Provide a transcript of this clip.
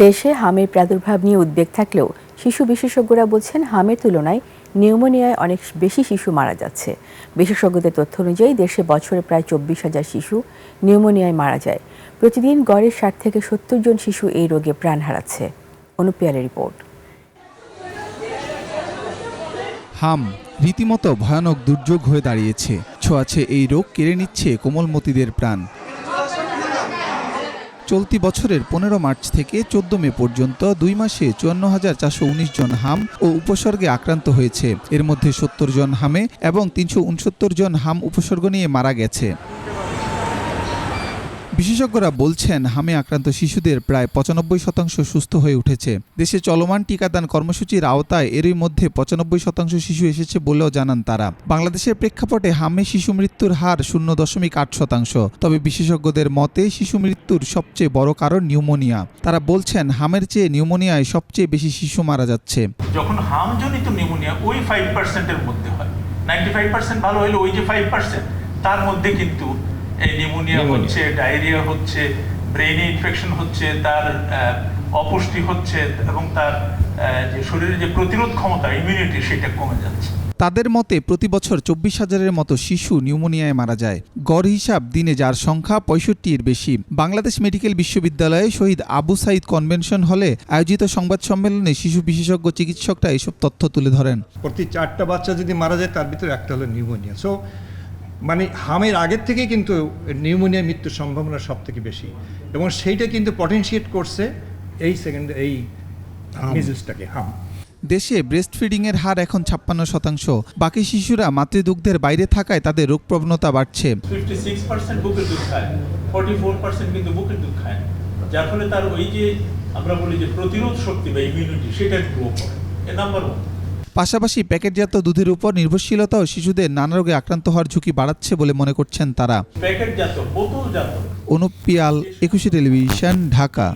দেশে হামের প্রাদুর্ভাব নিয়ে উদ্বেগ থাকলেও শিশু বিশেষজ্ঞরা বলছেন হামের তুলনায় নিউমোনিয়ায় অনেক বেশি শিশু মারা যাচ্ছে। বিশেষজ্ঞদের তথ্য অনুযায়ী দেশে বছরে প্রায় 24,000 শিশু নিউমোনিয়ায় মারা যায়। প্রতিদিন গড়ে 60 থেকে 70 জন শিশু এই রোগে প্রাণ হারাচ্ছে। অনুপিয়ালের রিপোর্ট। হাম রীতিমতো ভয়ানক দুর্যোগ হয়ে দাঁড়িয়েছে। ছোঁয়াছে এই রোগ কেড়ে নিচ্ছে কোমলমতিদের প্রাণ। চলতি বছরের 15 মার্চ থেকে 14 মে পর্যন্ত 2 মাসে 54,419 জন হাম ও উপসর্গে আক্রান্ত হয়েছে। এর মধ্যে 70 জন হামে এবং 369 জন হাম উপসর্গ নিয়ে মারা গেছে। বিশেষজ্ঞরা বলছেন হামে আক্রান্ত শিশুদের প্রায় 95% সুস্থ হয়ে উঠেছে। দেশে চলমান টিকাদান কর্মসূচির আওতায় এরই মধ্যে 95% শিশু এসেছে বলেও জানান তারা। বাংলাদেশের প্রেক্ষাপটে হামে শিশু মৃত্যুর হার 0.8%। তবে বিশেষজ্ঞদের মতে শিশু মৃত্যুর সবচেয়ে বড় কারণ নিউমোনিয়া। তারা বলছেন হামের চেয়ে নিউমোনিয়ায় সবচেয়ে বেশি শিশু মারা যাচ্ছে। যখন হামজনিত নিউমোনিয়া ওই 5%-এর মধ্যে হয়, 95% ভালো হলে ওই যে 5% তার মধ্যে কিন্তু এই নিউমোনিয়া হচ্ছে, ডায়রিয়া হচ্ছে, ব্রেইনে ইনফেকশন হচ্ছে, তার অপুষ্টি হচ্ছে এবং তার যে শরীরের যে প্রতিরোধ ক্ষমতা, ইমিউনিটি, সেটা কমে যাচ্ছে। তাদের মতে প্রতি বছর 24,000-এর মতো শিশু নিউমোনিয়ায় মারা যায়। গড় হিসাব দিনে যার সংখ্যা 65-এর বেশি। বাংলাদেশ মেডিকেল বিশ্ববিদ্যালয়ে শহীদ আবু সাইদ কনভেনশন হলে আয়োজিত সংবাদ সম্মেলনে শিশু বিশেষজ্ঞ চিকিৎসকরা এসব তথ্য তুলে ধরেন। প্রতি 4টা বাচ্চা যদি মারা যায় তার ভিতরে একটা হলো নিউমোনিয়া। সো মানে হামের আগের থেকে কিন্তু নিউমোনিয়া মৃত্যুর সম্ভাবনা সব থেকে বেশি, এবং সেইটা কিন্তু পটেনশিয়েট করছে এই মিজেলসটাকে। হাম দেশে ব্রেস্ট ফিডিংয়ের হার এখন 56%। বাকি শিশুরা মাতৃদুগ্ধের বাইরে থাকায় তাদের রোগ প্রবণতা বাড়ছে। 56% বুকের দুধ খায়, 44% কিন্তু বুকের দুধ খায়, যার ফলে তার ওই যে আমরা বলি যে প্রতিরোধ শক্তি বা ইমিউনিটি, সেটা গ্রো করে। নাম্বার 1। পাশাপাশি প্যাকেটজাত দুধের উপর নির্ভরশীলতাও শিশুদের নানা রোগে আক্রান্ত হওয়ার ঝুঁকি বাড়াচ্ছে বলে মনে করছেন তারা। প্যাকেটজাত, বোতলজাত। অনুপিয়াল, 21 টেলিভিশন, ঢাকা।